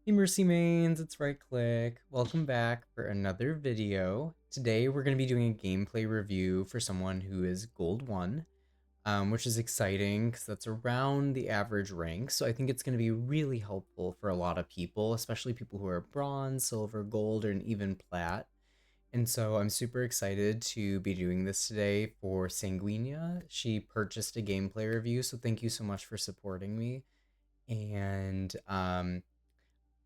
Hey Mercy Mains, it's Right Click. Welcome back for another video. Today we're going to be doing a gameplay review for someone who is Gold 1, which is exciting because that's around the average rank. So I think it's going to be really helpful for a lot of people, especially people who are Bronze, Silver, Gold, or even Plat. And so I'm super excited to be doing this today for Sanguinia. She purchased a gameplay review, so thank you so much for supporting me. And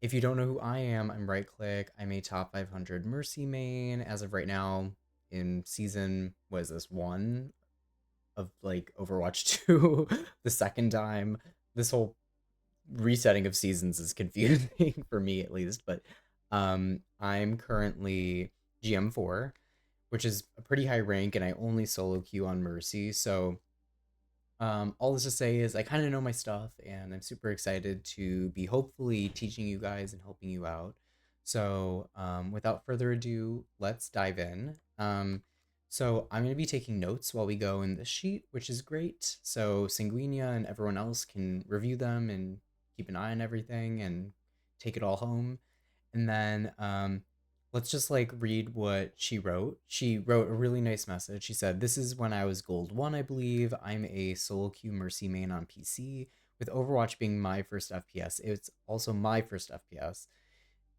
if you don't know who I am, I'm Right Click. I'm a top 500 Mercy main as of right now in season, what is this, one of like Overwatch 2, the second time. This whole resetting of seasons is confusing for me at least, but I'm currently GM4, which is a pretty high rank, and I only solo queue on Mercy, so all this to say is I kind of know my stuff, and I'm super excited to be hopefully teaching you guys and helping you out. So, without further ado, let's dive in. So I'm going to be taking notes while we go in this sheet, which is great. So Sanguinia and everyone else can review them and keep an eye on everything and take it all home. And then let's just like read what she wrote. She wrote a really nice message. She said, "This is when I was Gold 1, I believe. I'm a solo queue Mercy main on PC, with Overwatch being my first FPS. It's also my first FPS.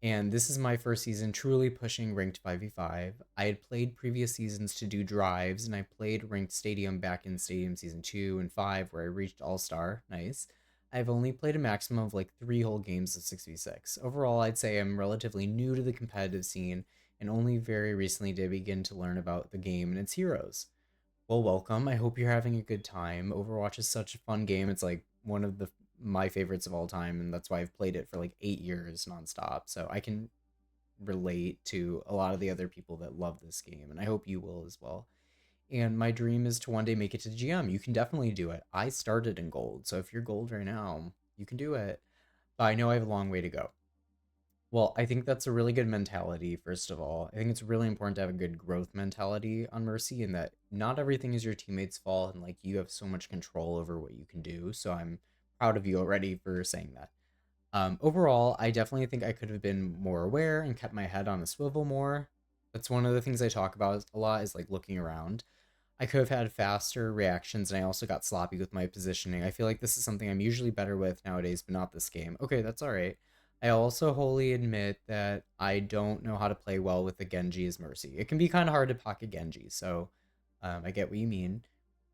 And this is my first season truly pushing ranked 5v5. I had played previous seasons to do drives, and I played ranked Stadium back in Stadium Season 2 and 5, where I reached All-Star. Nice. I've only played a maximum of like 3 whole games of 6v6. Overall, I'd say I'm relatively new to the competitive scene, and only very recently did I begin to learn about the game and its heroes. Well, welcome. I hope you're having a good time. Overwatch is such a fun game. It's like one of the my favorites of all time, and that's why I've played it for like 8 years nonstop. So I can relate to a lot of the other people that love this game, and I hope you will as well. And my dream is to one day make it to GM. You can definitely do it. I started in gold, so if you're gold right now, you can do it. But I know I have a long way to go. Well, I think that's a really good mentality, first of all. I think it's really important to have a good growth mentality on Mercy, and that not everything is your teammates' fault, and like you have so much control over what you can do. So I'm proud of you already for saying that. Overall, I definitely think I could have been more aware and kept my head on a swivel more. That's one of the things I talk about a lot, is like looking around. I could have had faster reactions, and I also got sloppy with my positioning. I feel like this is something I'm usually better with nowadays, but not this game. Okay, that's all right. I also wholly admit that I don't know how to play well with the Genji as Mercy. It can be kind of hard to pocket Genji, so I get what you mean.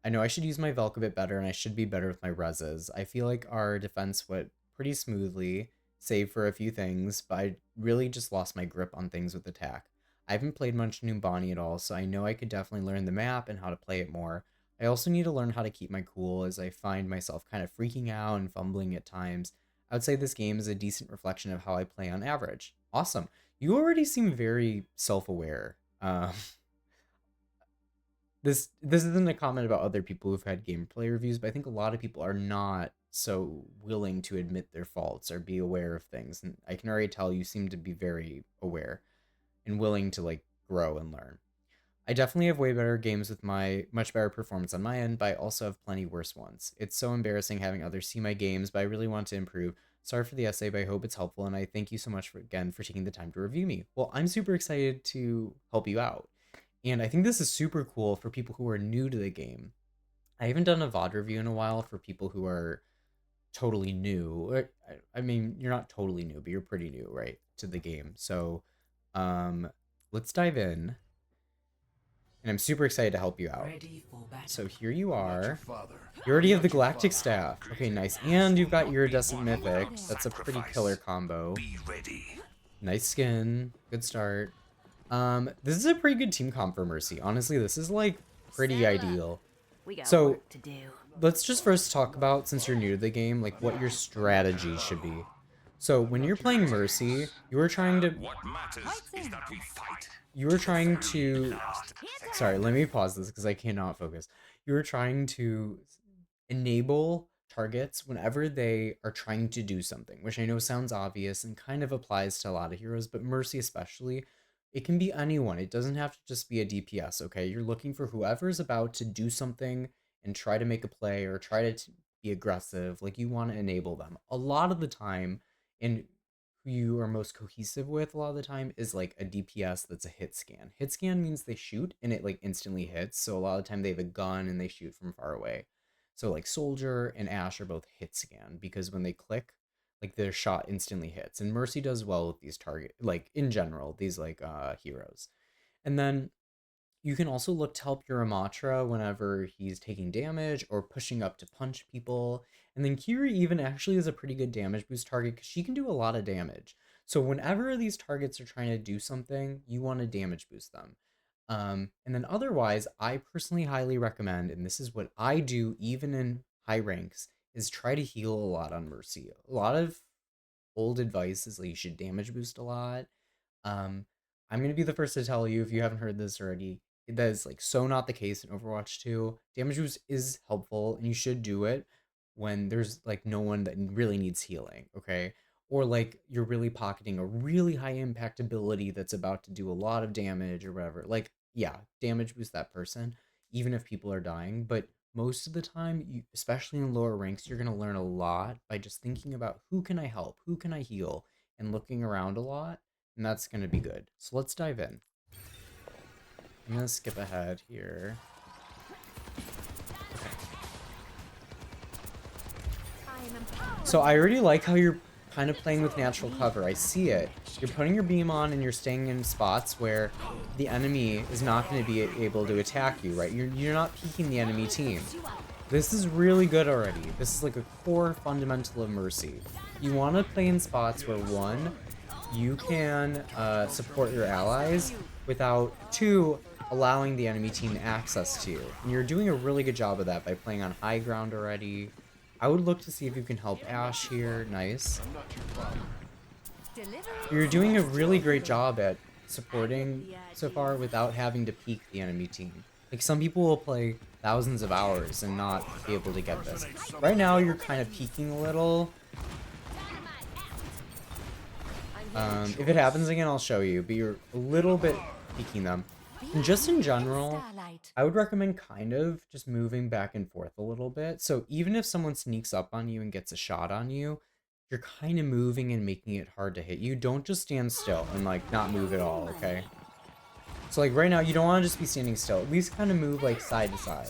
I know I should use my Velk a bit better, and I should be better with my reses. I feel like our defense went pretty smoothly, save for a few things, but I really just lost my grip on things with attack. I haven't played much Numbani at all, so I know I could definitely learn the map and how to play it more. I also need to learn how to keep my cool, as I find myself kind of freaking out and fumbling at times. I would say this game is a decent reflection of how I play on average. Awesome. You already seem very self-aware. This isn't a comment about other people who've had gameplay reviews, but I think a lot of people are not so willing to admit their faults or be aware of things. And I can already tell you seem to be very aware and willing to like grow and learn. I definitely have way better games with my much better performance on my end, but I also have plenty worse ones. It's so embarrassing having others see my games, but I really want to improve. Sorry for the essay, but I hope it's helpful, and I thank you so much again for taking the time to review me. Well, I'm super excited to help you out. And I think this is super cool for people who are new to the game. I haven't done a VOD review in a while for people who are totally new. I mean, you're not totally new, but you're pretty new, right, to the game. So, um, let's dive in. And I'm super excited to help you out. So here you I'm not your are. father. You already I'm have the not your Galactic father. Staff. Okay, nice. And This you've will got not be Iridescent won Mythic. without That's a pretty killer sacrifice. combo. Be ready. Nice skin. Good start. This is a pretty good team comp for Mercy. Honestly, this is like pretty Saddle up. ideal. We got So work to do. let's just first talk about, since you're new to the game, like what your strategy should be. So I'm when you're not your playing father. Mercy, you are trying to What matters Hearts is in. that we fight you are to the trying very to last Hands sorry, up! let me pause this because I cannot focus. You are trying to enable targets whenever they are trying to do something, which I know sounds obvious and kind of applies to a lot of heroes, but Mercy especially. It can be anyone. It doesn't have to just be a DPS, okay? You're looking for whoever's about to do something and try to make a play or try to be aggressive. Like, you want to enable them. A lot of the time, and who you are most cohesive with a lot of the time is like a DPS that's a hit scan. Hit scan means they shoot and it like instantly hits. So a lot of the time they have a gun and they shoot from far away. So like Soldier and Ashe are both hit scan because when they click, like their shot instantly hits. And Mercy does well with these target, like in general, these like heroes. And then you can also look to help your Amatra whenever he's taking damage or pushing up to punch people. And then Kiri even actually is a pretty good damage boost target because she can do a lot of damage. So whenever these targets are trying to do something, you want to damage boost them. And then otherwise, I personally highly recommend, and this is what I do even in high ranks, is try to heal a lot on Mercy. A lot of old advice is like you should damage boost a lot. um, I'm gonna be the first to tell you if you haven't heard this already. That is like so not the case in Overwatch 2. Damage boost is helpful and you should do it when there's like no one that really needs healing, okay? Or like you're really pocketing a really high impact ability that's about to do a lot of damage or whatever. Like, yeah, damage boost that person, even if people are dying. But most of the time, you, especially in lower ranks, you're gonna learn a lot by just thinking about who can I help, who can I heal, and looking around a lot, and that's going to be good. So let's dive in. I'm going to skip ahead here. Okay. So I already like how you're kind of playing with natural cover. I see it. You're putting your beam on and you're staying in spots where the enemy is not going to be able to attack you, right? You're not peeking the enemy team. This is really good already. This is like a core fundamental of Mercy. You want to play in spots where, one, you can support your allies without, two, allowing the enemy team access to you. And you're doing a really good job of that by playing on high ground already. I would look to see if you can help Ashe here. Nice. You're doing a really great job at supporting so far without having to peek the enemy team. Like, some people will play thousands of hours and not be able to get this. Right now, you're kind of peeking a little. If it happens again, I'll show you, but you're a little bit peeking them. And just in general, I would recommend kind of just moving back and forth a little bit. So even if someone sneaks up on you and gets a shot on you, you're kind of moving and making it hard to hit you. Don't just stand still and like not move at all, okay? So like right now, you don't want to just be standing still. At least kind of move like side to side.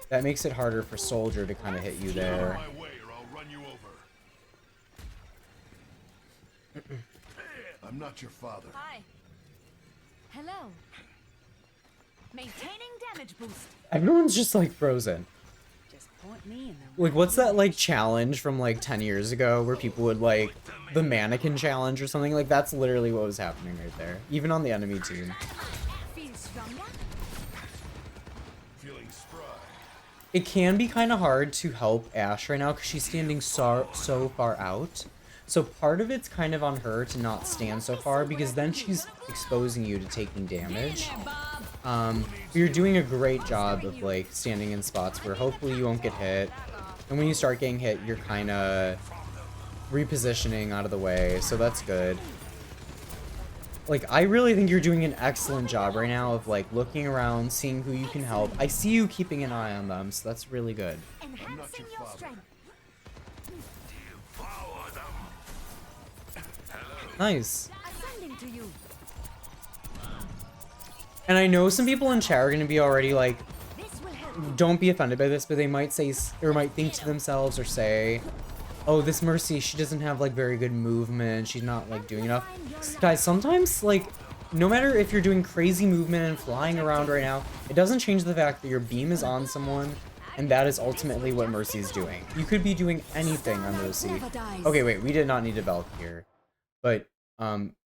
That makes it harder for Soldier to kind of hit you there. I'm not your father. Hi. Hello. Maintaining damage boost. Everyone's just like frozen. Just point me in the Like, what's that like challenge from like 10 years ago where people would like the mannequin challenge or something? Like, that's literally what was happening right there, even on the enemy team. Feel stronger? Feeling spry. It can be kind of hard to help Ashe right now because she's standing so far out. So part of it's kind of on her to not stand so far because then she's exposing you to taking damage. But you're doing a great job of like standing in spots where hopefully you won't get hit. And when you start getting hit, you're kind of repositioning out of the way. So that's good. Like, I really think you're doing an excellent job right now of like looking around, seeing who you can help. I see you keeping an eye on them, so that's really good. Enhancing your strength. Nice. Ascending to you. And I know some people in chat are going to be already like, This will help. don't be offended by this, but they might say, or might think to themselves or say, oh, this Mercy, she doesn't have like very good movement. She's not like doing enough. Guys, sometimes like, no matter if you're doing crazy movement and flying around right now, it doesn't change the fact that your beam is on someone, and that is ultimately what Mercy is doing. You could be doing anything on Mercy. Okay, wait, we did not need a Valk here. But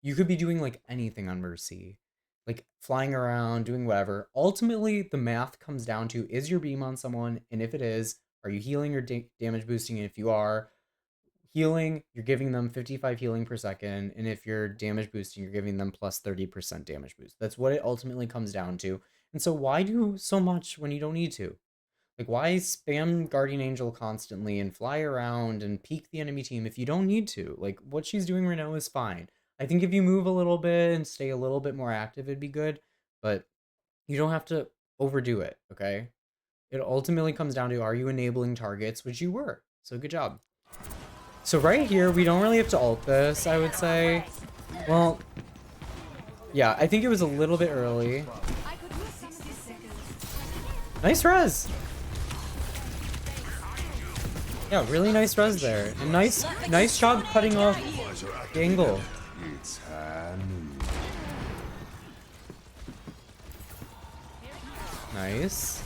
you could be doing like anything on Mercy. Like flying around, doing whatever. Ultimately, the math comes down to, is your beam on someone? And if it is, are you healing or damage boosting? And if you are healing, you're giving them 55 healing per second. And if you're damage boosting, you're giving them plus 30% damage boost. That's what it ultimately comes down to. And so why do so much when you don't need to? Like, why spam Guardian Angel constantly and fly around and peek the enemy team if you don't need to? Like, what she's doing right now is fine. I think if you move a little bit and stay a little bit more active, it'd be good. But you don't have to overdo it, okay? It ultimately comes down to, are you enabling targets, which you were. So good job. So right here, we don't really have to ult this, I would say. Well, yeah, I think it was a little bit early. I could use some of this seconds. Nice res. Yeah, really nice res there. And nice job cutting off the angle. It's hand. Nice.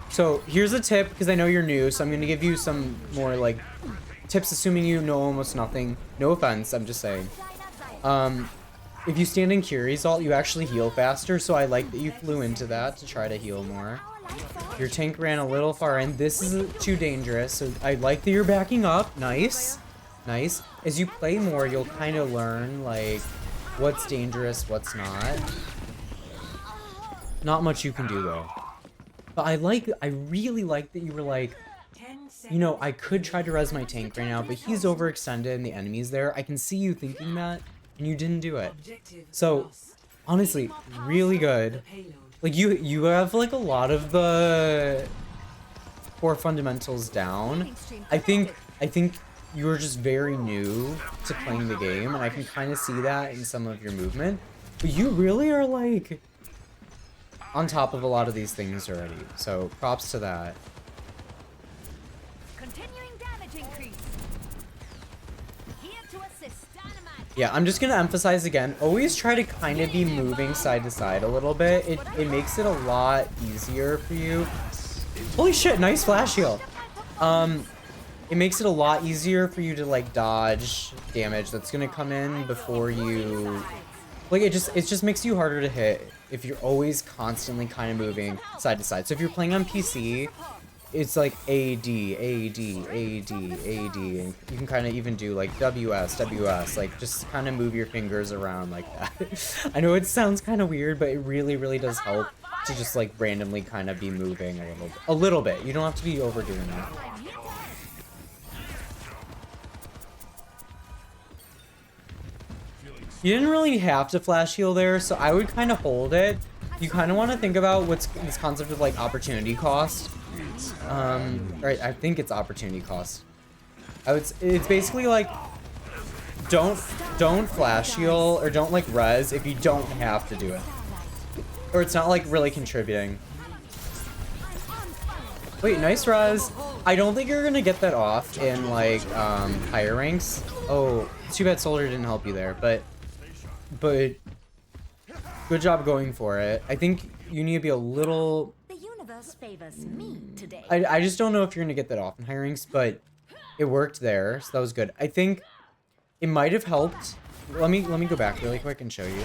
So here's a tip, because I know you're new, so I'm going to give you some more like tips, assuming you know almost nothing. No offense, I'm just saying. If you stand in Curie's ult, you actually heal faster, so I like that you flew into that to try to heal more. Your tank ran a little far in. This is too dangerous, so I like that you're backing up. Nice. Nice. As you play more, you'll kind of learn, like, what's dangerous, what's not. Not much you can do, though. But I really like that you were like, you know, I could try to res my tank right now, but he's overextended and the enemy's there. I can see you thinking that, and you didn't do it. So, honestly, really good. Like, you have, like, a lot of the core fundamentals down. I think you were just very new to playing the game, and I can kind of see that in some of your movement. But you really are, like, on top of a lot of these things already. So, props to that. Continuing damage increase. Here to assist. Dynamite. Yeah, I'm just gonna emphasize again, always try to kind of be moving side to side a little bit. It makes it a lot easier for you. Holy shit, nice flash heal. It makes it a lot easier for you to like dodge damage that's gonna come in before you, like, it just makes you harder to hit if you're always constantly kind of moving side to side. So if you're playing on PC, it's like AD, AD, AD, AD, and you can kind of even do like WS, WS, like just kind of move your fingers around like that. I know it sounds kind of weird, but it really, really does help to just like randomly kind of be moving a little bit. You don't have to be overdoing that. You didn't really have to flash heal there, so I would kind of hold it. You kind of want to think about what's this concept of like opportunity cost. Right, I think it's opportunity cost. It's basically like don't flash heal or don't like res if you don't have to do it, or it's not like really contributing. Wait, nice res. I don't think you're gonna get that off in like higher ranks. Oh, too bad Soldier didn't help you there, but good job going for it. I think you need to be a little. The universe favors me today. I just don't know if you're gonna get that off in high ranks, but it worked there, so that was good. I think it might have helped. Let me go back really quick and show you.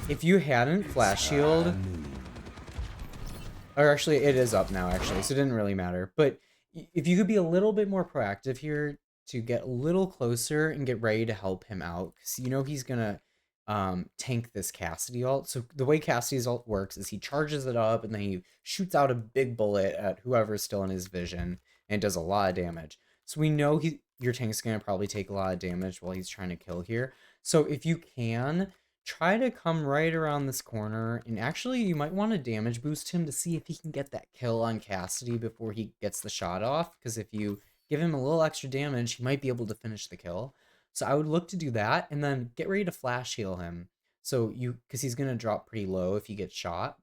If you hadn't flash shield, or actually it is up now actually, so it didn't really matter. But if you could be a little bit more proactive here to get a little closer and get ready to help him out, because you know he's gonna tank this Cassidy ult. So the way Cassidy's ult works is he charges it up and then he shoots out a big bullet at whoever's still in his vision and does a lot of damage. So we know your tank's gonna probably take a lot of damage while he's trying to kill here. So if you can, try to come right around this corner, and actually you might want to damage boost him to see if he can get that kill on Cassidy before he gets the shot off, because if you give him a little extra damage, he might be able to finish the kill. So I would look to do that, and then get ready to flash heal him. So because he's gonna drop pretty low if he gets shot.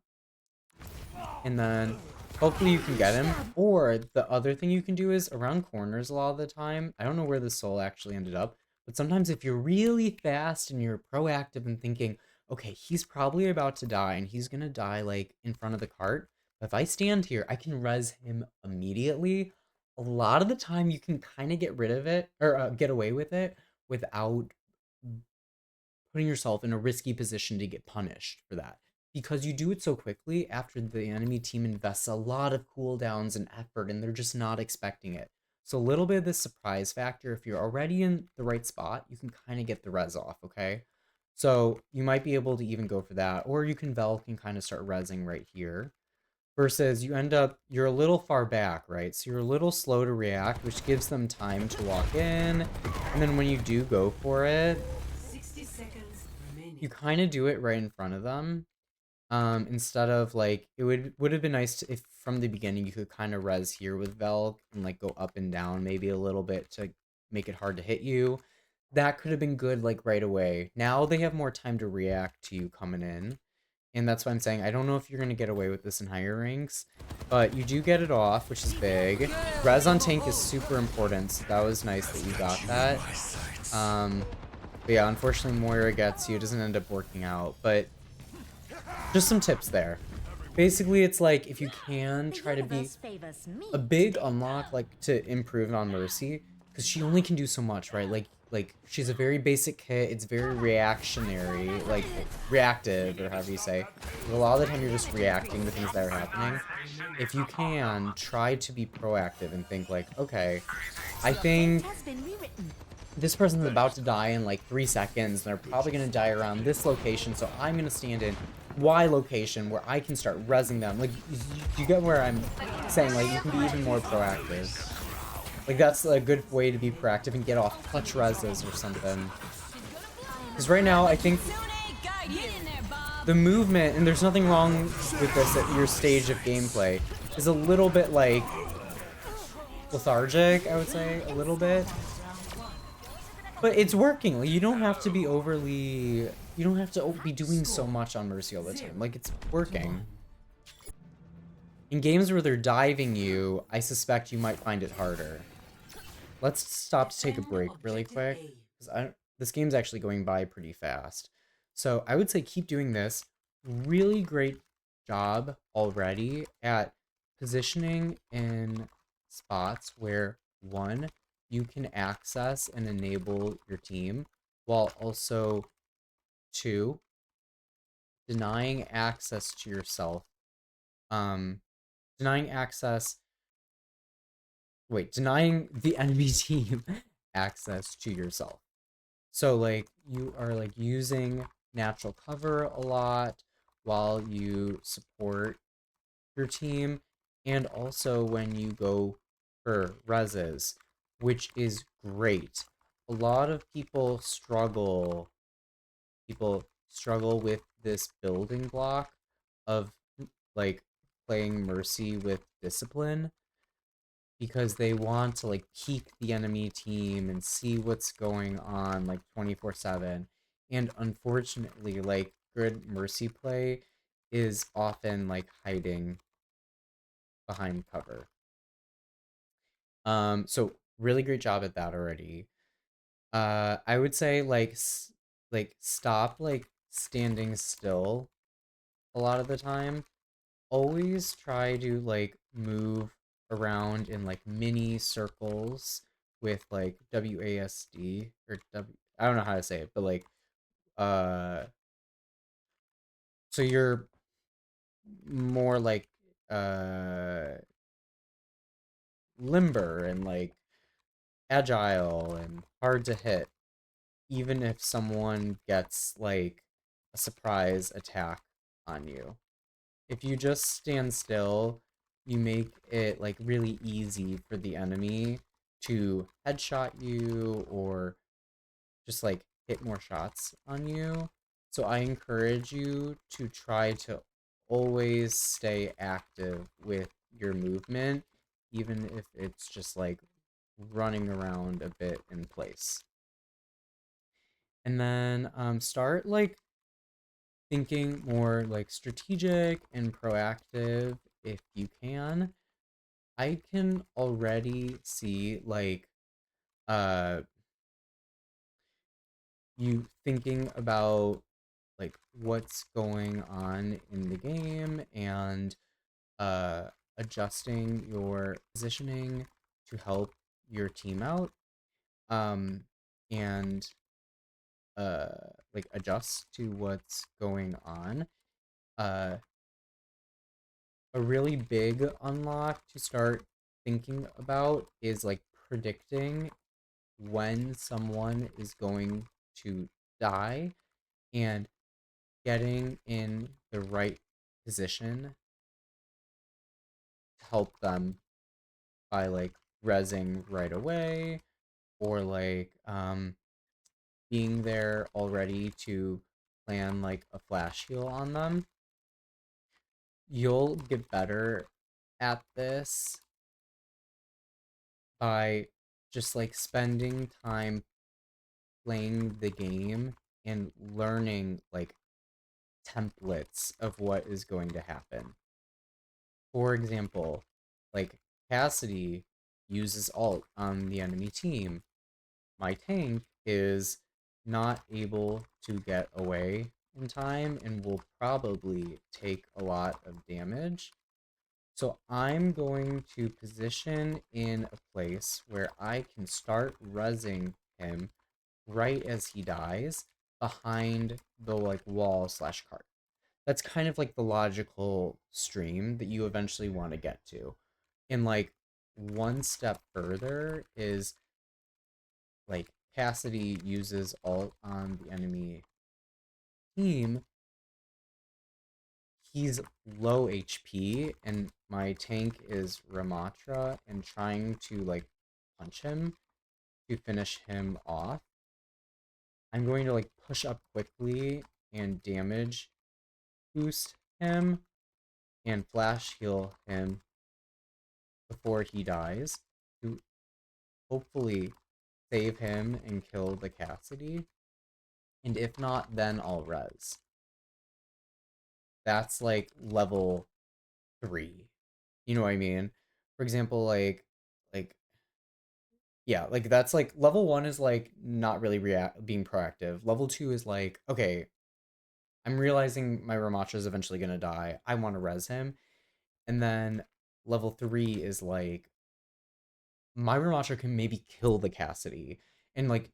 And then hopefully you can get him. Or the other thing you can do is around corners a lot of the time. I don't know where the soul actually ended up, but sometimes if you're really fast and you're proactive and thinking, okay, he's probably about to die and he's gonna die like in front of the cart. But if I stand here, I can res him immediately. A lot of the time you can kind of get rid of it or get away with it without putting yourself in a risky position to get punished for that. Because you do it so quickly after the enemy team invests a lot of cooldowns and effort and they're just not expecting it. So a little bit of this surprise factor, if you're already in the right spot, you can kind of get the res off, okay? So you might be able to even go for that, or you can Velk and kind of start rezzing right here. Versus you're a little far back, right? So you're a little slow to react, which gives them time to walk in. And then when you do go for it, 60 seconds remaining. you kind of do it right in front of them. Instead of like it would have been nice to, if from the beginning you could kind of res here with Velk and like go up and down maybe a little bit to make it hard to hit you. That could have been good like right away. Now they have more time to react to you coming in. And that's why I'm saying I don't know if you're gonna get away with this in higher ranks, but you do get it off, which is big. Res on tank is super important, so that was nice that you got that. But yeah, unfortunately Moira gets you. It doesn't end up working out, but just some tips there. Basically, it's like if you can try to be a big unlock, like to improve on Mercy, because she only can do so much, right? Like she's a very basic hit. It's very reactionary, like reactive, or however you say. A lot of the time, you're just reacting to things that are happening. If you can, try to be proactive and think like, okay, I think this person's about to die in like 3 seconds, and they're probably gonna die around this location, so I'm gonna stand in Y location where I can start rezzing them. Like, you get where I'm saying, like, you can be even more proactive. Like, that's a good way to be proactive and get off clutch rezzes or something. Because right now, I think the movement, and there's nothing wrong with this at your stage of gameplay, is a little bit, like, lethargic, I would say, a little bit. But it's working. Like, you don't have to be overly... You don't have to be doing so much on Mercy all the time. Like, it's working. In games where they're diving you, I suspect you might find it harder. Let's stop to take a break really quick, because this game's actually going by pretty fast. So I would say keep doing this. Really great job already at positioning in spots where, one, you can access and enable your team, while also, two, denying access to yourself. Denying access... Wait, denying the enemy team access to yourself. So, like, you are, like, using natural cover a lot while you support your team, and also when you go for reses, which is great. A lot of people struggle with this building block of, like, playing Mercy with discipline, because they want to like peek the enemy team and see what's going on like 24/7. And unfortunately, like, good Mercy play is often like hiding behind cover. So really great job at that already. I would say like stop like standing still a lot of the time. Always try to like move around in like mini circles with like WASD or I don't know how to say it, but like uh so you're more like uh limber and like agile and hard to hit, even if someone gets like a surprise attack on you. If you just stand still, you make it like really easy for the enemy to headshot you or just like hit more shots on you. So I encourage you to try to always stay active with your movement, even if it's just like running around a bit in place. And then start like thinking more like strategic and proactive if you can. I can already see like uh you thinking about like what's going on in the game and uh adjusting your positioning to help your team out, and uh like adjust to what's going on. uh a really big unlock to start thinking about is like predicting when someone is going to die and getting in the right position to help them by like rezzing right away, or like being there already to plan like a flash heal on them. you'll get better at this by just like spending time playing the game and learning like templates of what is going to happen. For example, like Cassidy uses ult on the enemy team. My tank is not able to get away in time and will probably take a lot of damage. So I'm going to position in a place where I can start rezzing him right as he dies behind the like wall slash cart. That's kind of like the logical stream that you eventually want to get to. And like one step further is like Cassidy uses ult on the enemy team. He's low HP and my tank is Ramatra and trying to like punch him to finish him off. I'm going to like push up quickly and damage boost him and flash heal him before he dies to hopefully save him and kill the Cassidy. And if not, then I'll res. That's like level 3. You know what I mean? For example, like yeah, like that's like level 1 is like not really being proactive. Level 2 is like, okay, I'm realizing my Ramatra is eventually gonna die. I want to res him. And then level 3 is like my Ramatra can maybe kill the Cassidy. And like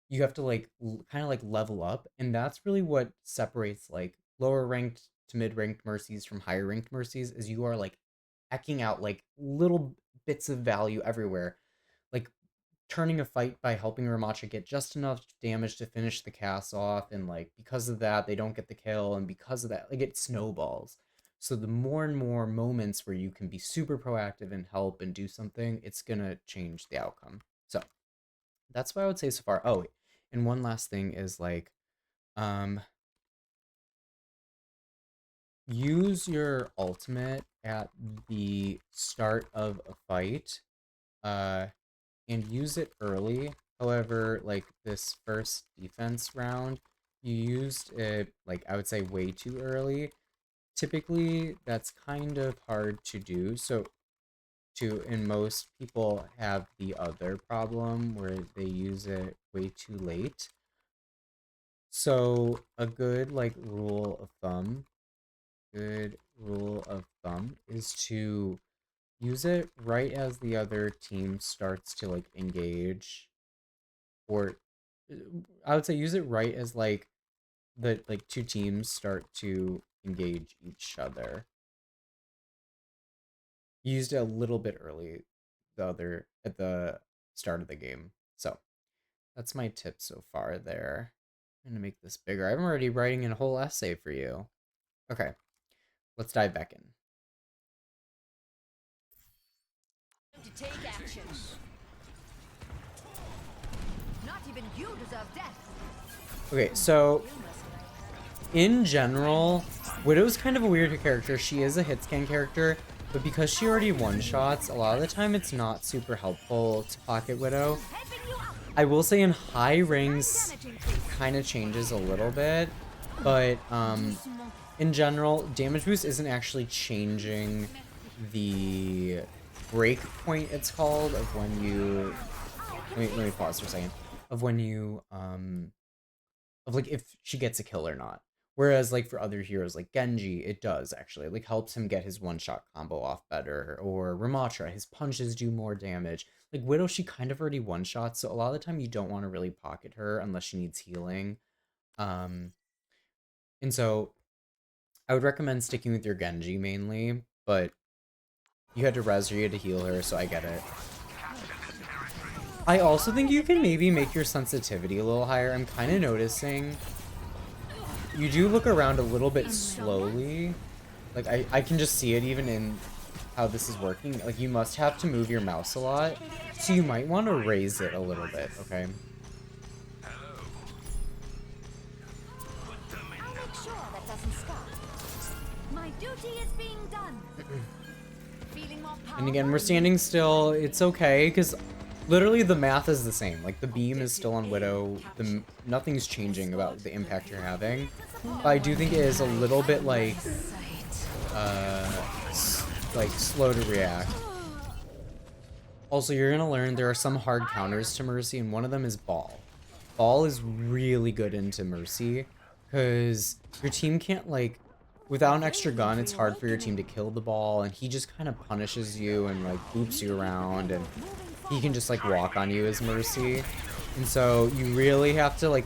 you have to like kind of like level up. And that's really what separates like lower ranked to mid ranked mercies from higher ranked mercies is you are like ecking out like little bits of value everywhere. Like turning a fight by helping Ramatra get just enough damage to finish the cast off, and like because of that they don't get the kill, and because of that like it snowballs. So the more and more moments where you can be super proactive and help and do something, it's gonna change the outcome. So that's what I would say so far. Oh, and one last thing is like um use your ultimate at the start of a fight. And use it early. However, like this first defense round, you used it like I would say way too early. Typically, that's kind of hard to do. So and most people have the other problem where they use it way too late. So a good rule of thumb is to use it right as the other team starts to like engage, or I would say use it right as like the like two teams start to engage each other. Used it a little bit early, the other at the start of the game. So that's my tip so far there. I'm gonna make this bigger. I'm already writing a whole essay for you. Okay, let's dive back in. To take action. Not even you deserve death. Okay, so in general, Widow's kind of a weird character. She is a hit scan character, but because she already one-shots, a lot of the time it's not super helpful to pocket Widow. I will say in high rings kind of changes a little bit, but in general, damage boost isn't actually changing the break point, it's called, of when you let me pause for a second, of when you of like if she gets a kill or not. Whereas like for other heroes like Genji, it does actually. It like helps him get his one-shot combo off better. Or Ramatra, his punches do more damage. Like Widow, she kind of already one-shots, so a lot of the time you don't want to really pocket her unless she needs healing. Um, and so I would recommend sticking with your Genji mainly, but you had to res her, you had to heal her, so I get it. I also think you can maybe make your sensitivity a little higher. I'm kind of noticing you do look around a little bit slowly. Like, I can just see it even in how this is working. Like, you must have to move your mouse a lot. So you might want to raise it a little bit, okay? I'll make sure that doesn't stop. My duty is being done. Feeling more And again, powerful? we're standing still. It's okay, because literally the math is the same. Like, the beam is still on Widow. Nothing's changing about the impact you're having. But I do think it is a little bit, like slow to react. Also, you're gonna learn there are some hard counters to Mercy, and one of them is Ball. Ball is really good into Mercy, because your team can't, like, without an extra gun, it's hard for your team to kill the Ball, and he just kind of punishes you and, like, boops you around, and he can just, like, walk on you as Mercy. And so you really have to, like,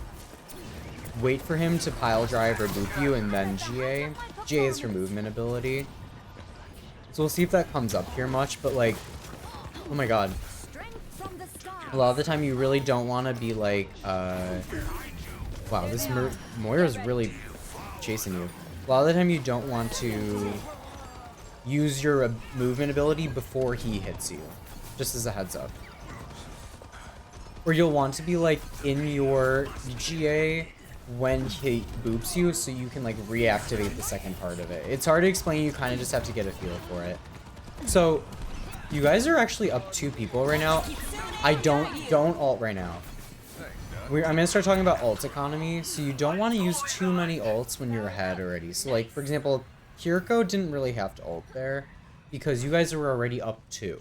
wait for him to pile drive or boop you, and then GA. GA is her movement ability. So we'll see if that comes up here much, but, like, oh my god. A lot of the time you really don't want to be like, wow, this Moira's really chasing you. A lot of the time you don't want to use your movement ability before he hits you. Just as a heads up. Or you'll want to be like in your GA when he boops you so you can like reactivate the second part of it. It's hard to explain, you kind of just have to get a feel for it. So, you guys are actually up 2 people right now. I don't ult right now. I'm gonna start talking about ult economy. So you don't want to use too many ults when you're ahead already. So like, for example, Kiriko didn't really have to ult there because you guys were already up 2.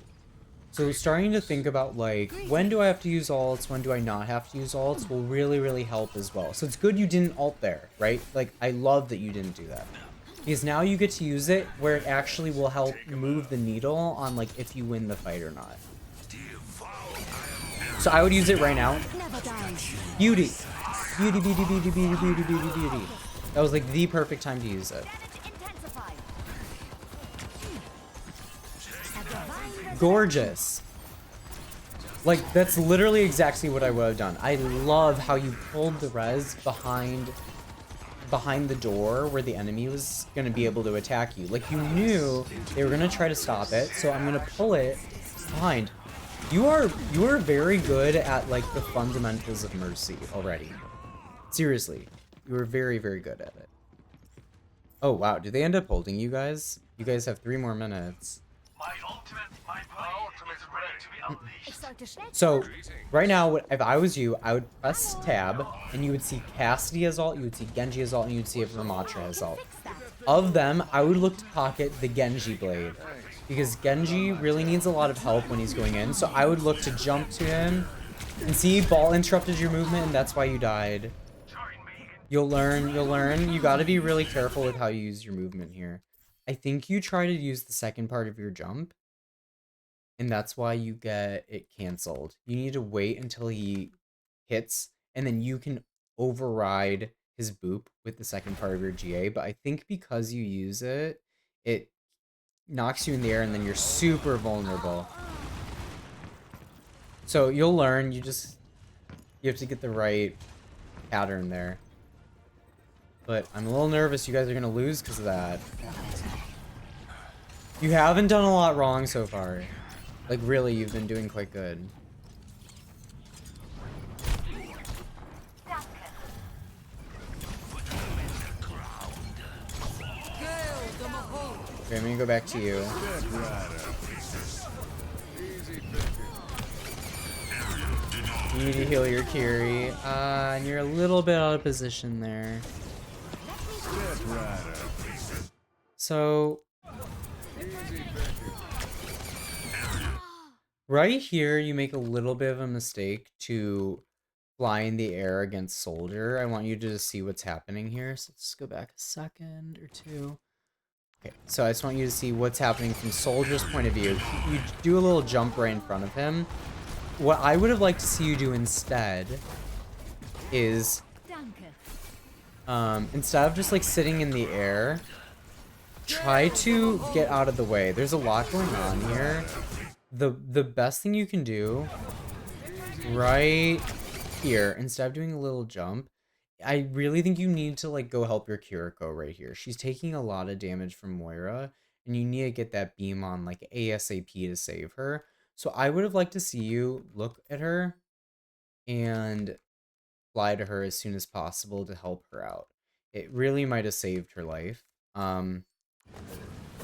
So starting to think about like, when do I have to use ults, when do I not have to use ults will really, really help as well. So it's good you didn't ult there, right? Like, I love that you didn't do that. Because now you get to use it where it actually will help move the needle on like if you win the fight or not. So I would use it right now. Beauty. Beauty, beauty, beauty, beauty, beauty, beauty, beauty. That was like the perfect time to use it. Gorgeous. Like, that's literally exactly what I would have done. I love how you pulled the res behind the door where the enemy was going to be able to attack you. Like, you knew they were going to try to stop it, so I'm going to pull it behind. You are very good at, like, the fundamentals of Mercy already. Seriously. You are very, very good at it. Oh, wow. Did they end up holding you guys? You guys have 3 more minutes. So, right now, if I was you, I would press tab, and you would see Cassidy as ult, you would see Genji as ult, and you would see Ramatra as ult. Of them, I would look to pocket the Genji blade, because Genji really needs a lot of help when he's going in, so I would look to jump to him, and see, Ball interrupted your movement, and that's why you died. You'll learn, you gotta be really careful with how you use your movement here. I think you try to use the second part of your jump, and that's why you get it canceled. You need to wait until he hits, and then you can override his boop with the second part of your GA. But I think because you use it, it knocks you in the air, and then you're super vulnerable. So you'll learn, you have to get the right pattern there. But I'm a little nervous you guys are going to lose because of that. You haven't done a lot wrong so far. Like, really, you've been doing quite good. Okay, I'm gonna go back to you. You need to heal your Kiri. And you're a little bit out of position there. So... right here, you make a little bit of a mistake to fly in the air against Soldier. I want you to just see what's happening here. So let's go back a second or 2. Okay, so I just want you to see what's happening from Soldier's point of view. You do a little jump right in front of him. What I would have liked to see you do instead is, instead of just like sitting in the air, try to get out of the way. There's a lot going on here. The best thing you can do right here, instead of doing a little jump, I really think you need to like go help your Kiriko right here. She's taking a lot of damage from Moira, and you need to get that beam on like ASAP to save her. So I would have liked to see you look at her and fly to her as soon as possible to help her out. It really might have saved her life.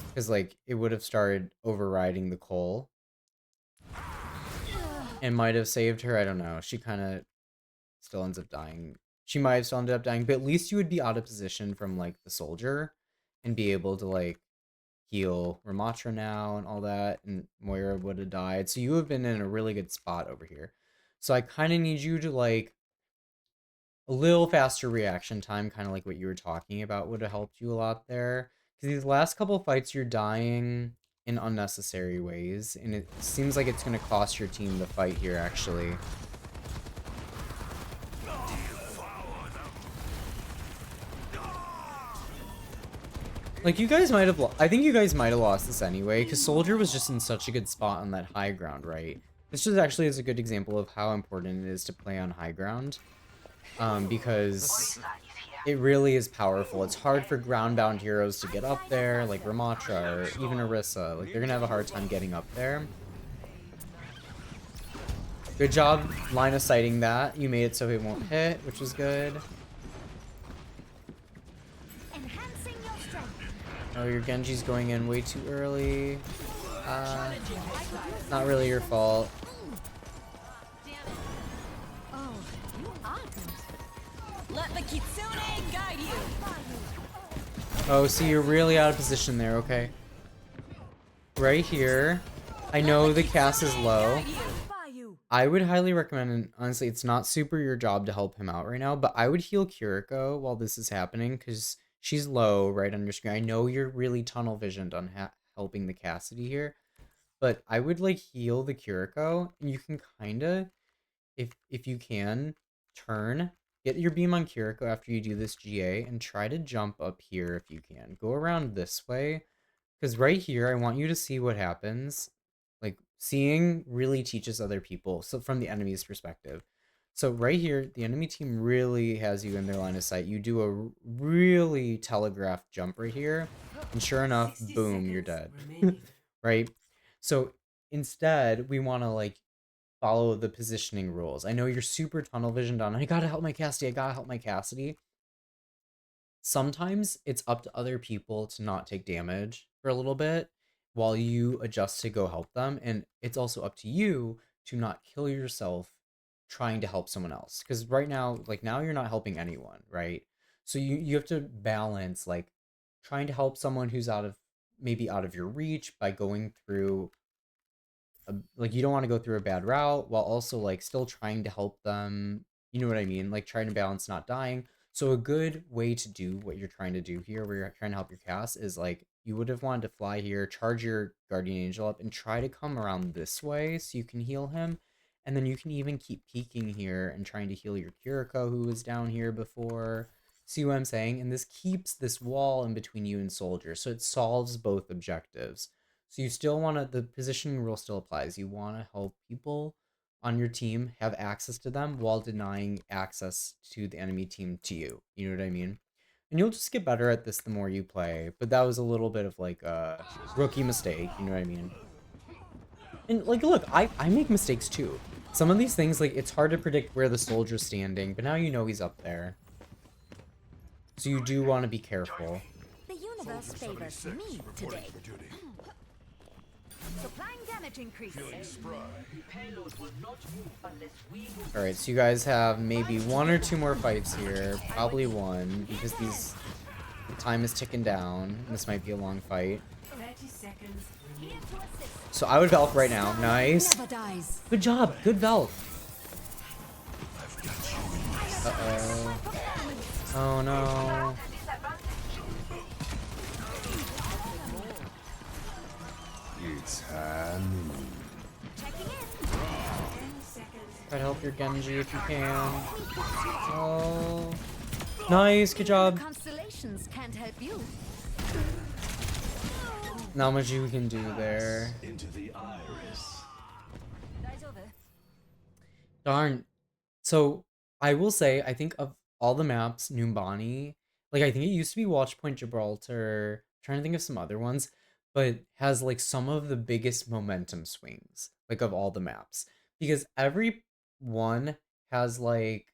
Because, like, it would have started overriding the coal. And might have saved her. I don't know. She kind of still ends up dying. She might have still ended up dying, but at least you would be out of position from, like, the soldier and be able to, like, heal Ramatra now and all that, and Moira would have died. So you have been in a really good spot over here. So I kind of need you to, like, a little faster reaction time, kind of like what you were talking about, would have helped you a lot there. Because these last couple fights, you're dying in unnecessary ways, and it seems like it's going to cost your team the fight here, actually. Like, you guys might have... I think you guys might have lost this anyway, because Soldier was just in such a good spot on that high ground, right? This just actually is a good example of how important it is to play on high ground. Because it really is powerful. It's hard for ground-bound heroes to get up there, like Ramatra or even Orisa. Like, they're gonna have a hard time getting up there. Good job line of sighting that. You made it so it won't hit, which was good. Oh, your Genji's going in way too early. Not really your fault. Let the Kitsune guide you. Oh, see, you're really out of position there, okay? Right here. I know the cast is low. I would highly recommend, and honestly, it's not super your job to help him out right now, but I would heal Kiriko while this is happening, because she's low right on your screen. I know you're really tunnel visioned on helping the Cassidy here, but I would, like, heal the Kiriko, and you can kind of, if you can, turn, get your beam on Kiriko after you do this GA, and try to jump up here if you can. Go around this way, because right here, I want you to see what happens. Like, seeing really teaches other people, so from the enemy's perspective. So right here, the enemy team really has you in their line of sight. You do a really telegraphed jump right here, and sure enough, boom, you're dead. Right? So instead, we want to, like, follow the positioning rules. I know you're super tunnel visioned on, I gotta help my Cassidy, I gotta help my Cassidy. Sometimes it's up to other people to not take damage for a little bit while you adjust to go help them. And it's also up to you to not kill yourself trying to help someone else. Because right now, like, now you're not helping anyone, right? So you have to balance, like, trying to help someone who's maybe out of your reach by going through like, you don't want to go through a bad route while also, like, still trying to help them. You know what I mean? Like, trying to balance not dying. So a good way to do what you're trying to do here, where you're trying to help your cast, is, like, you would have wanted to fly here, charge your guardian angel up, and try to come around this way so you can heal him. And then you can even keep peeking here and trying to heal your Kiriko, who was down here before. See what I'm saying? And this keeps this wall in between you and Soldier, so it solves both objectives. So you still want to, the positioning rule still applies. You want to help people on your team have access to them while denying access to the enemy team to you. You know what I mean? And you'll just get better at this the more you play. But that was a little bit of, like, a rookie mistake. You know what I mean? And, like, look, I make mistakes too. Some of these things, like, it's hard to predict where the soldier's standing, but now you know he's up there. So you do want to be careful. The universe favors me today. Supplying damage increase. Alright, so you guys have maybe one or two more fights here. Probably one, because the time is ticking down. This might be a long fight. 30 seconds. So I would Valk right now. Nice. Good job. Good Valk. Uh-oh. Oh, no. It's Hanu. Try to help your Genji if you can. Oh. Nice. Good job. Constellations can't help you. Not much you can do there. Into the iris. Darn. So I will say, I think of all the maps, Numbani, like, I think it used to be Watchpoint Gibraltar. I'm trying to think of some other ones, but has, like, some of the biggest momentum swings, like, of all the maps, because every one has, like,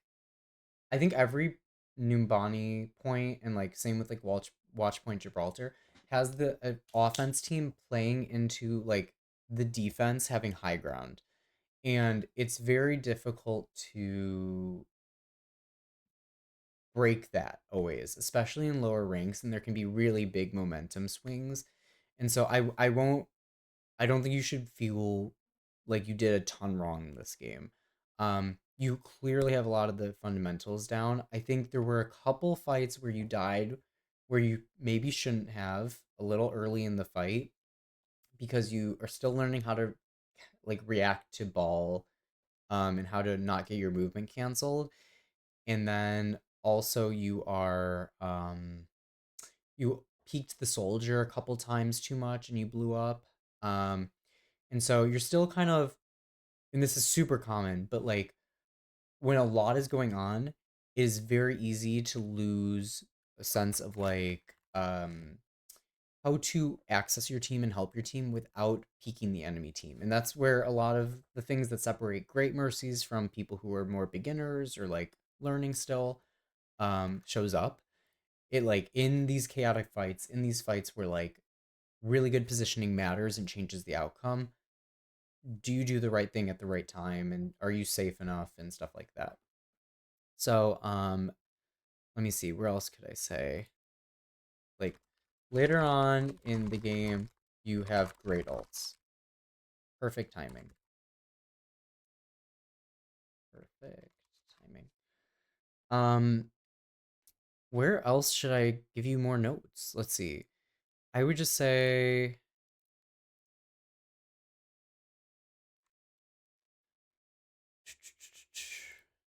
I think every Numbani point, and, like, same with, like, Watchpoint Gibraltar, has the offense team playing into like the defense having high ground, and it's very difficult to break that always, especially in lower ranks, and there can be really big momentum swings. And so I don't think you should feel like you did a ton wrong in this game. You clearly have a lot of the fundamentals down. I think there were a couple fights where you died where you maybe shouldn't have a little early in the fight because you are still learning how to like react to ball and how to not get your movement canceled. And then also you peaked the soldier a couple times too much and you blew up. Um and so you're still kind of, and this is super common, but like when a lot is going on, it is very easy to lose a sense of like how to access your team and help your team without peaking the enemy team. And that's where a lot of the things that separate great mercies from people who are more beginners or like learning still shows up. It like in these chaotic fights, in these fights where like really good positioning matters and changes the outcome, do you do the right thing at the right time and are you safe enough and stuff like that. So let me see, where else could I say? Like later on in the game, you have great ults. Perfect timing. Perfect timing. Um where else should I give you more notes? Let's see. I would just say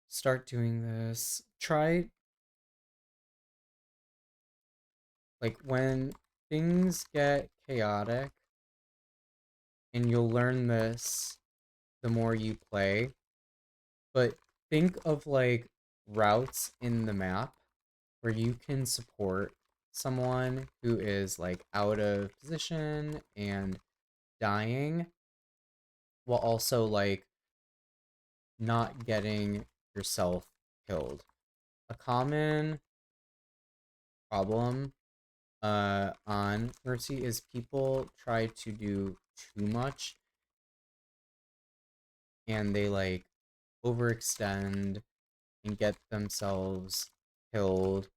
start doing this. Try like when things get chaotic, and you'll learn this the more you play, but think of like routes in the map where you can support someone who is like out of position and dying while also like not getting yourself killed. A common problem on Mercy is people try to do too much and they like overextend and get themselves killed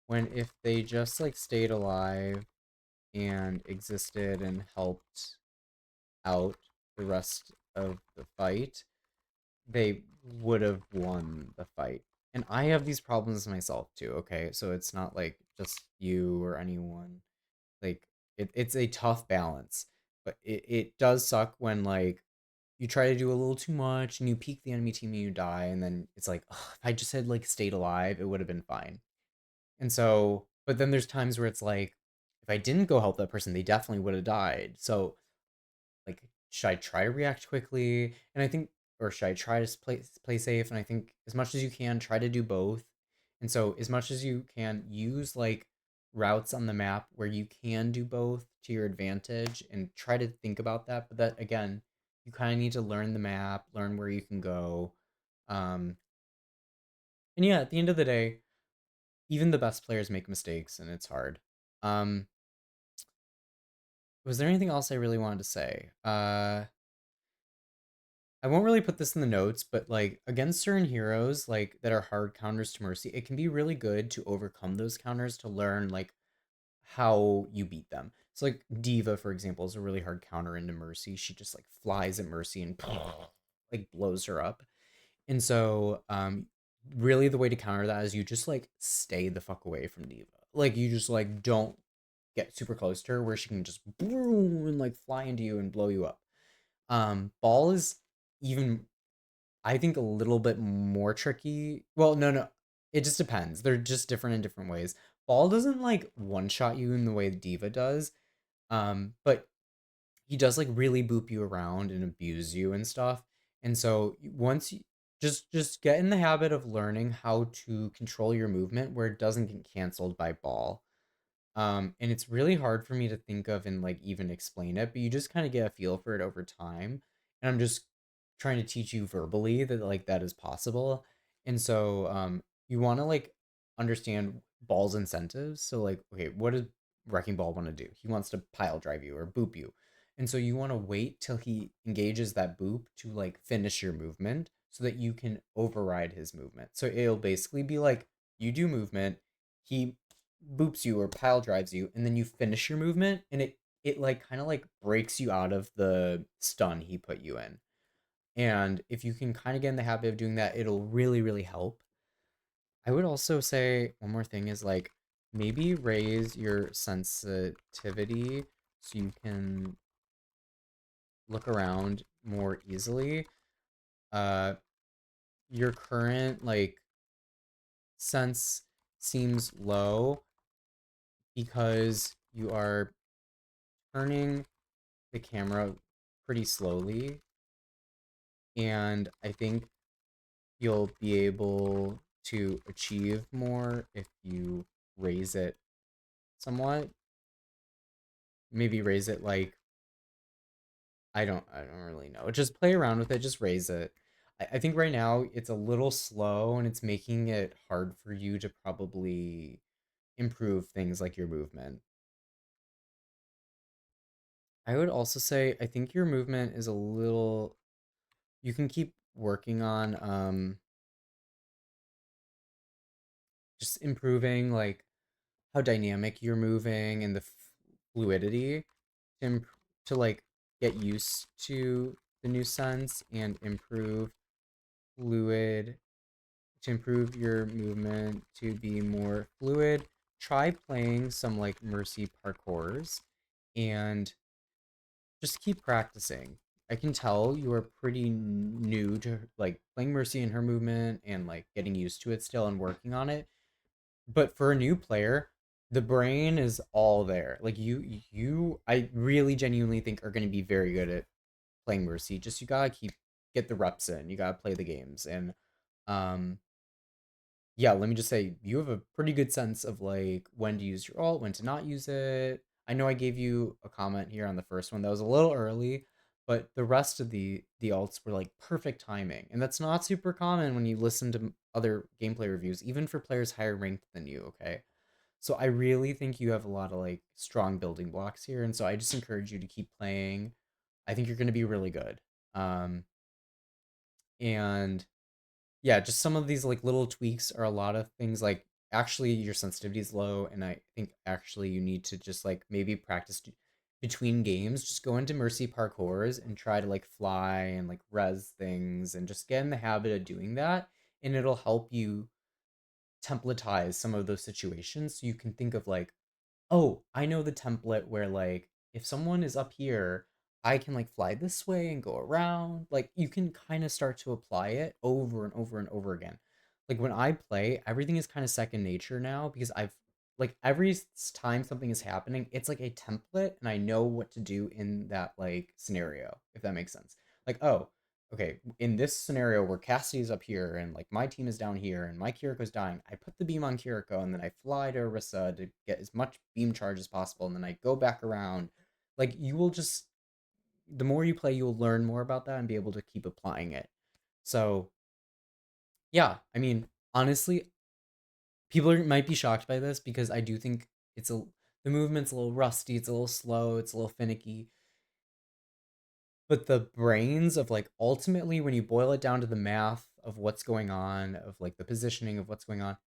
when if they just like stayed alive and existed and helped out the rest of the fight, they would have won the fight. And I have these problems myself too, okay? So it's not like just you or anyone. Like it's a tough balance. But it does suck when like you try to do a little too much and you peek the enemy team and you die, and then it's like, "Ugh, if I just had like stayed alive, it would have been fine." And so, but then there's times where it's like, if I didn't go help that person, they definitely would have died. So like, should I try to react quickly? And I think, or should I try to play safe? And I think as much as you can, try to do both. And so, as much as you can, use like routes on the map where you can do both to your advantage, and try to think about that. But that again, you kind of need to learn the map, learn where you can go. Um, and yeah, at the end of the day, even the best players make mistakes, and it's hard. Um, was there anything else I really wanted to say? I won't really put this in the notes, but like against certain heroes like that are hard counters to Mercy, it can be really good to overcome those counters to learn like how you beat them. So like Diva, for example, is a really hard counter into Mercy. She just like flies at Mercy and like blows her up. And so really the way to counter that is you just like stay the fuck away from Diva. Like you just like don't get super close to her where she can just boom and like fly into you and blow you up. Ball is even, I think, a little bit more tricky. Well, no. It just depends. They're just different in different ways. Ball doesn't like one shot you in the way Diva does. But he does like really boop you around and abuse you and stuff. And so once you just get in the habit of learning how to control your movement where it doesn't get canceled by ball. And it's really hard for me to think of and like even explain it, but you just kind of get a feel for it over time. And I'm just trying to teach you verbally that like that is possible. And so you want to like understand ball's incentives. So like, okay, what is Wrecking Ball want to do? He wants to pile drive you or boop you. And so you want to wait till he engages that boop to like finish your movement so that you can override his movement. So it'll basically be like you do movement, he boops you or pile drives you, and then you finish your movement, and it like kind of like breaks you out of the stun he put you in. And if you can kind of get in the habit of doing that, it'll really, really help. I would also say one more thing is like maybe raise your sensitivity so you can look around more easily. Uh your current like sense seems low because you are turning the camera pretty slowly, and I think you'll be able to achieve more if you raise it somewhat. Maybe raise it like I don't really know. Just play around with it, just raise it. I think right now it's a little slow and it's making it hard for you to probably improve things like your movement. I would also say I think your movement is a little you can keep working on just improving like how dynamic you're moving and the fluidity to to like get used to the new sense and improve fluid to improve your movement to be more fluid. Try playing some like mercy parkours and just keep practicing. I can tell you are pretty new to like playing mercy and her movement and like getting used to it still and working on it. But for a new player, the brain is all there. Like I really genuinely think are going to be very good at playing mercy. Just you gotta get the reps in. You gotta play the games, and um, yeah. Let me just say, you have a pretty good sense of like when to use your alt, when to not use it. I know I gave you a comment here on the first one that was a little early, but the rest of the alts were like perfect timing, and that's not super common when you listen to other gameplay reviews, even for players higher ranked than you. Okay, so I really think you have a lot of like strong building blocks here, and so I just encourage you to keep playing. I think you're going to be really good. Um, and yeah, just some of these like little tweaks are a lot of things like actually your sensitivity is low, and I think actually you need to just like maybe practice between games. Just go into mercy parkours and try to like fly and like res things and just get in the habit of doing that, and it'll help you templatize some of those situations so you can think of like, oh, I know the template where like if someone is up here, I can like fly this way and go around. Like you can kind of start to apply it over and over and over again. Like when I play, everything is kind of second nature now because I've like time something is happening, it's like a template and I know what to do in that like scenario, if that makes sense. Like, oh, okay, in this scenario where Cassidy is up here and like my team is down here and my Kiriko's dying, I put the beam on Kiriko and then I fly to Orisa to get as much beam charge as possible and then I go back around. Like you will just the more you play, you'll learn more about that and be able to keep applying it. So yeah, I mean, honestly, might be shocked by this because I do think it's a the movement's a little rusty, it's a little slow, it's a little finicky, but the brains of like ultimately when you boil it down to the math of what's going on of like the positioning of what's going on,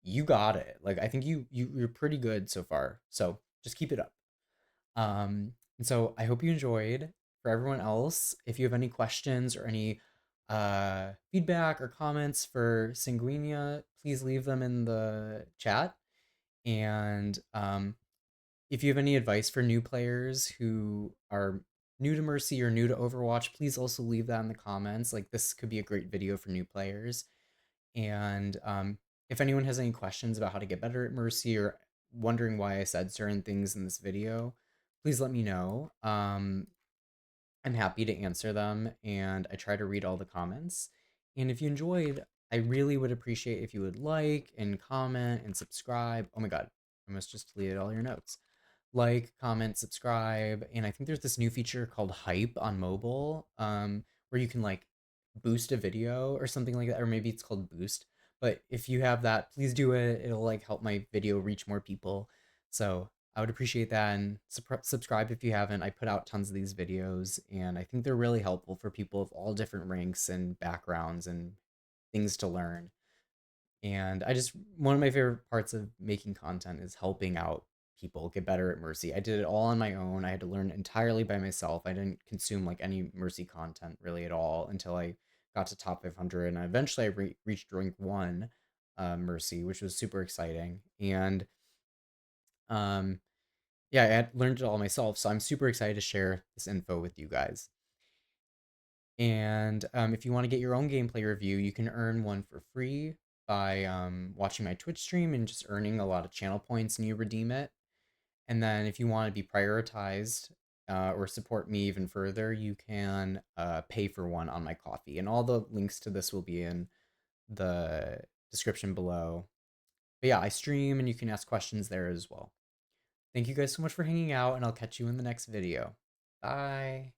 you got it. Like I think you're pretty good so far, so just keep it up. And so I hope you enjoyed. For everyone else, if you have any questions or any feedback or comments for Sanguinia, please leave them in the chat. And if you have any advice for new players who are new to Mercy or new to Overwatch, please also leave that in the comments. Like this could be a great video for new players. And if anyone has any questions about how to get better at Mercy or wondering why I said certain things in this video, please let me know. I'm happy to answer them, and I try to read all the comments. And if you enjoyed, I really would appreciate if you would like and comment and subscribe. Oh my god, I must just deleted all your notes. Like, comment, subscribe, and I think there's this new feature called Hype on mobile, where you can like boost a video or something like that, or maybe it's called Boost. But if you have that, please do it. It'll like help my video reach more people. So I would appreciate that, and subscribe if you haven't. I put out tons of these videos, and I think they're really helpful for people of all different ranks and backgrounds and things to learn. And one of my favorite parts of making content is helping out people get better at Mercy. I did it all on my own. I had to learn entirely by myself. I didn't consume like any Mercy content really at all until I got to top 500, and eventually I reached rank 1 Mercy, which was super exciting. And um yeah, I had learned it all myself, so I'm super excited to share this info with you guys. And if you want to get your own gameplay review, you can earn one for free by watching my Twitch stream and just earning a lot of channel points, and you redeem it. And then if you want to be prioritized or support me even further, you can pay for one on my coffee. And all the links to this will be in the description below. But yeah, I stream and you can ask questions there as well. Thank you guys so much for hanging out, and I'll catch you in the next video. Bye.